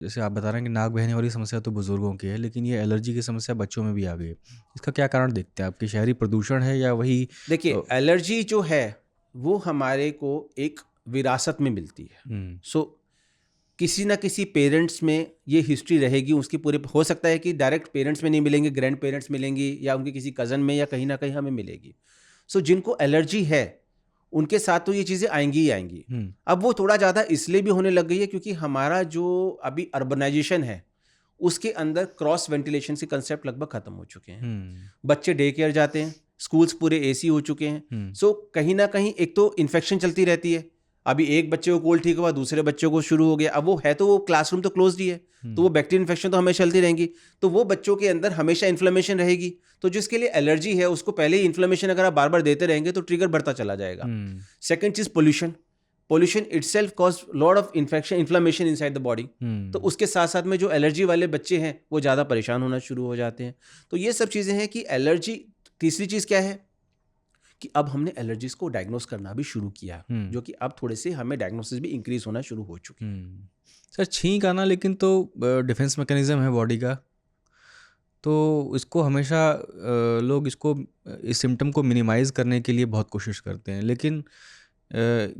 जैसे आप बता रहे हैं कि नाक बहने वाली समस्या तो बुजुर्गों की है, लेकिन ये एलर्जी की समस्या बच्चों में भी आ गई है। इसका क्या कारण देखते हैं आप कि शहरी प्रदूषण है या वही देखिए, एलर्जी जो है वो हमारे को एक विरासत में मिलती है। हम्म सो किसी ना किसी पेरेंट्स में ये हिस्ट्री रहेगी उसकी पूरे। हो सकता है कि डायरेक्ट पेरेंट्स में नहीं मिलेंगे, ग्रैंड पेरेंट्स मिलेंगी या उनके किसी कज़न में या कहीं ना कहीं हमें मिलेगी। सो जिनको एलर्जी है उनके साथ तो ये चीज़ें आएंगी ही आएंगी। हम्म अब वो थोड़ा ज़्यादा इसलिए भी होने लग गई है क्योंकि हमारा जो अभी अर्बनाइजेशन है उसके अंदर क्रॉस वेंटिलेशन के कंसेप्ट लगभग खत्म हो चुके हैं। हम्म बच्चे डे केयर जाते हैं, स्कूल्स पूरे एसी हो चुके हैं। हम्म सो कहीं ना कहीं एक तो इन्फेक्शन चलती रहती है। अभी एक बच्चे को कोल्ड ठीक हुआ, दूसरे बच्चों को शुरू हो गया। अब वो है तो वो क्लासरूम तो क्लोज ही है, तो वो बैक्टीरियल इन्फेक्शन तो हमेशा चलती रहेंगी। तो वो बच्चों के अंदर हमेशा इन्फ्लेमेशन रहेगी। तो जिसके लिए एलर्जी है उसको पहले ही इन्फ्लेमेशन अगर आप बार बार देते रहेंगे तो ट्रिगर बढ़ता चला जाएगा। हम्म सेकंड चीज pollution. Pollution itself cause lot of infection inflammation inside the body. तो हम्म उसके साथ साथ में जो एलर्जी वाले बच्चे हैं वो ज़्यादा परेशान होना शुरू हो जाते हैं। तो ये सब चीज़ें हैं कि एलर्जी। तीसरी चीज़ क्या है कि अब हमने एलर्जीज को डायग्नोस करना भी शुरू किया, हम्म जो कि अब थोड़े से हमें डायग्नोसिस भी इंक्रीज होना शुरू हो चुके हैं। सर, छींक आना लेकिन तो डिफेंस मैकेनिज्म है बॉडी का, तो इसको हमेशा लोग इसको इस सिम्टम को मिनिमाइज़ करने के लिए बहुत कोशिश करते हैं, लेकिन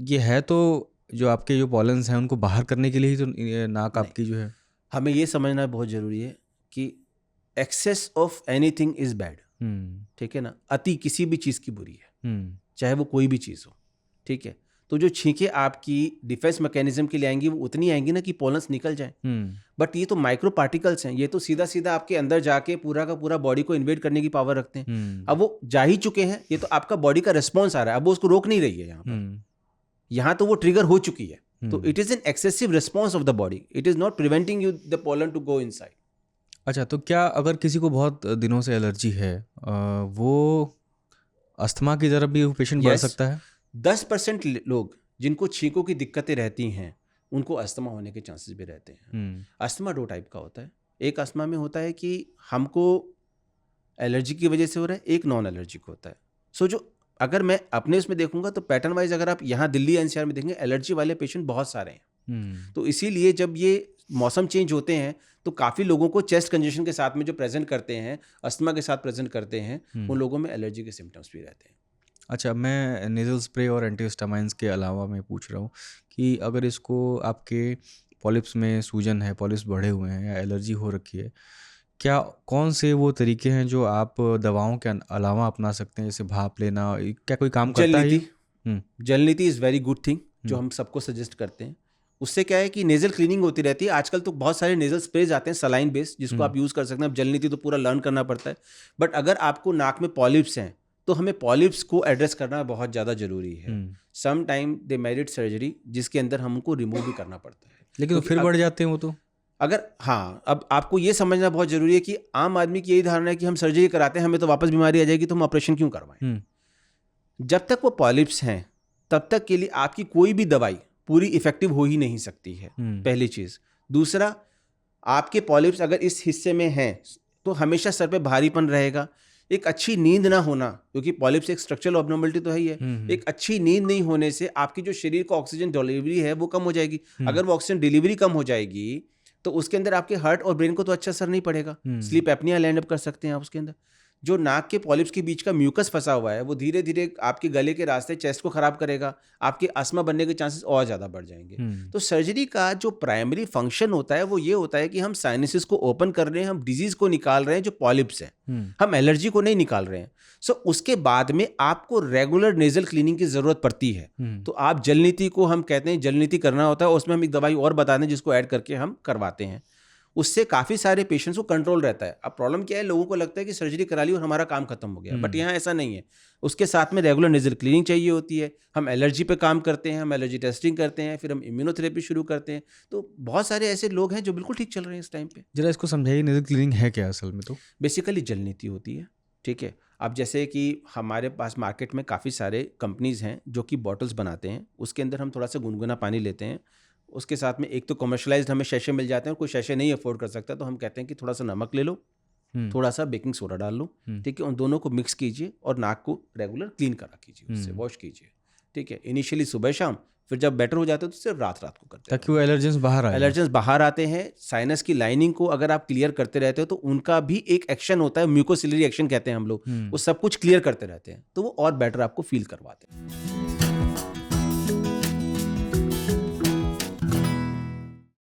ये है तो जो आपके जो पॉलन्स हैं उनको बाहर करने के लिए ही तो ये नाक नहीं, आपकी जो है। हमें ये समझना बहुत ज़रूरी है कि excess of anything is bad. Hmm ठीक है ना, अति किसी भी चीज़ की बुरी है, हम्म चाहे वो कोई भी चीज़ हो। ठीक है, तो जो छींकें आपकी डिफेंस मैकेनिज्म के लिए आएंगी वो उतनी आएंगी ना कि पॉलन्स निकल जाए। हम्म बट ये तो माइक्रो पार्टिकल्स हैं, ये तो सीधा सीधा आपके अंदर जाके पूरा का पूरा बॉडी को इन्वेड करने की पावर रखते हैं। हम्म अब वो जा ही चुके हैं, ये तो आपका बॉडी का रिस्पॉन्स आ रहा है, अब वो उसको रोक नहीं रही है। यहाँ पर हम्म यहाँ तो वो ट्रिगर हो चुकी है। तो hmm it is an excessive response of the body, it is not preventing you the pollen to go inside. अच्छा, तो क्या अगर किसी को बहुत दिनों से एलर्जी है, वो अस्थमा की तरफ भी पेशेंट बढ़ यस, सकता है? 10% लोग जिनको छींकों की दिक्कतें रहती हैं उनको अस्थमा होने के चांसेस भी रहते हैं। हम्म अस्थमा दो टाइप का होता है। एक अस्थमा में होता है कि हमको एलर्जी की वजह से हो रहा है, एक नॉन एलर्जिक होता है। सो जो अगर मैं अपने उसमें देखूंगा तो पैटर्न वाइज अगर आप यहाँ दिल्ली एनसीआर में देखेंगे एलर्जी वाले पेशेंट बहुत सारे हैं। तो इसीलिए जब ये मौसम चेंज होते हैं तो काफ़ी लोगों को चेस्ट कंजेशन के साथ में जो प्रेजेंट करते हैं, अस्थमा के साथ प्रेजेंट करते हैं, उन लोगों में एलर्जी के सिम्टम्स भी रहते हैं। अच्छा, मैं नेज़ल स्प्रे और एंटीहिस्टामाइन्स के अलावा मैं पूछ रहा हूँ कि अगर इसको आपके पॉलिप्स में सूजन है, पॉलिप्स बढ़े हुए हैं या एलर्जी हो रखी है, क्या कौन से वो तरीके हैं जो आप दवाओं के अलावा अपना सकते हैं, जैसे भाप लेना, क्या कोई काम जल करता है ये? नीति। हुँ, जल नीति इज़ वेरी गुड थिंग जो हुँ, हम सबको सजेस्ट करते हैं। उससे क्या है कि नेज़ल क्लीनिंग होती रहती है। आजकल तो बहुत सारे नेज़ल स्प्रेज आते हैं सलाइन बेस्ड जिसको हुँ, आप यूज़ कर सकते हैं। अब जल नीति तो पूरा लर्न करना पड़ता है। बट अगर आपको नाक में पॉलिप्स हैं तो हमें पॉलिप्स को एड्रेस करना बहुत ज़्यादा ज़रूरी है। हुँ। सम टाइम दे मेरिट सर्जरी जिसके अंदर हमको रिमूव भी करना पड़ता है। लेकिन तो क्योंकि फिर बढ़ जाते हैं वो तो? अगर हाँ, अब आपको ये समझना बहुत ज़रूरी है कि आम आदमी की यही धारणा है कि हम सर्जरी कराते हैं हमें तो वापस बीमारी आ जाएगी तो हम ऑपरेशन क्यों करवाएं। हुँ, जब तक वो पॉलिप्स हैं तब तक के लिए आपकी कोई भी दवाई पूरी इफेक्टिव हो ही नहीं सकती है, हुँ, पहली चीज़। दूसरा, आपके पॉलिप्स अगर इस हिस्से में हैं तो हमेशा सर पे भारीपन रहेगा। एक अच्छी नींद ना होना, क्योंकि पॉलिप्स एक स्ट्रक्चरल ऑब्नॉर्मलिटी तो है ही है। हुँ, हुँ, एक अच्छी नींद नहीं होने से आपकी जो शरीर को ऑक्सीजन डिलीवरी है वो कम हो जाएगी। हुँ, अगर वो ऑक्सीजन डिलीवरी कम हो जाएगी तो उसके अंदर आपके हार्ट और ब्रेन को तो अच्छा असर नहीं पड़ेगा। हुँ, स्लीप एपनिया लैंड अप कर सकते हैं आप उसके अंदर। जो नाक के पॉलिप्स के बीच का म्यूकस फंसा हुआ है वो धीरे धीरे आपके गले के रास्ते चेस्ट को खराब करेगा। आपके अस्थमा बनने के चांसेस और ज़्यादा बढ़ जाएंगे। हुँ, तो सर्जरी का जो प्राइमरी फंक्शन होता है वो ये होता है कि हम साइनसेस को ओपन कर रहे हैं, हम डिजीज को निकाल रहे हैं जो पॉलिप्स हैं, हुँ, हम एलर्जी को नहीं निकाल रहे हैं। सो उसके बाद में आपको रेगुलर नेजल क्लीनिंग की जरूरत पड़ती है। हुँ, तो आप जल नीति को हम कहते हैं जल नीति करना होता है, उसमें हम एक दवाई और बता दें जिसको ऐड करके हम करवाते हैं। उससे काफ़ी सारे पेशेंट्स को कंट्रोल रहता है। अब प्रॉब्लम क्या है, लोगों को लगता है कि सर्जरी करा ली और हमारा काम खत्म हो गया, बट हुँ। यहाँ ऐसा नहीं है। उसके साथ में रेगुलर नेजल क्लीनिंग चाहिए होती है। हम एलर्जी पे काम करते हैं, हम एलर्जी टेस्टिंग करते हैं, फिर हम इम्यूनोथेरेपी शुरू करते हैं। तो बहुत सारे ऐसे लोग हैं जो बिल्कुल ठीक चल रहे हैं इस टाइम पे। ज़रा इसको समझाइए, नेज़ल क्लीनिंग है क्या असल में तो? बेसिकली जल नीति होती है। ठीक है, अब जैसे कि हमारे पास मार्केट में काफ़ी सारे कंपनीज़ हैं जो कि बॉटल्स बनाते हैं, उसके अंदर हम थोड़ा सा गुनगुना पानी लेते हैं। उसके साथ में एक तो कमर्शलाइज्ड हमें शैशे मिल जाते हैं और कोई शैशे नहीं अफोर्ड कर सकता तो हम कहते हैं कि थोड़ा सा नमक ले लो, हुँ, थोड़ा सा बेकिंग सोडा डाल लो। हुँ, ठीक है, उन दोनों को मिक्स कीजिए और नाक को रेगुलर क्लीन करा कीजिए, उससे हुँ, वॉश कीजिए। ठीक है, इनिशियली सुबह शाम, फिर जब बेटर हो जाते हो तो सिर्फ रात रात को करते ताकि वो एलर्जेंस बाहर आए। एलर्जेंस बाहर आते हैं। साइनस की लाइनिंग को अगर आप क्लियर करते रहते हो तो उनका भी एक एक्शन होता है, म्यूकोसिलरी एक्शन कहते हैं हम लोग, वो सब कुछ क्लियर करते रहते हैं, तो वो और बेटर आपको फील करवाते हैं।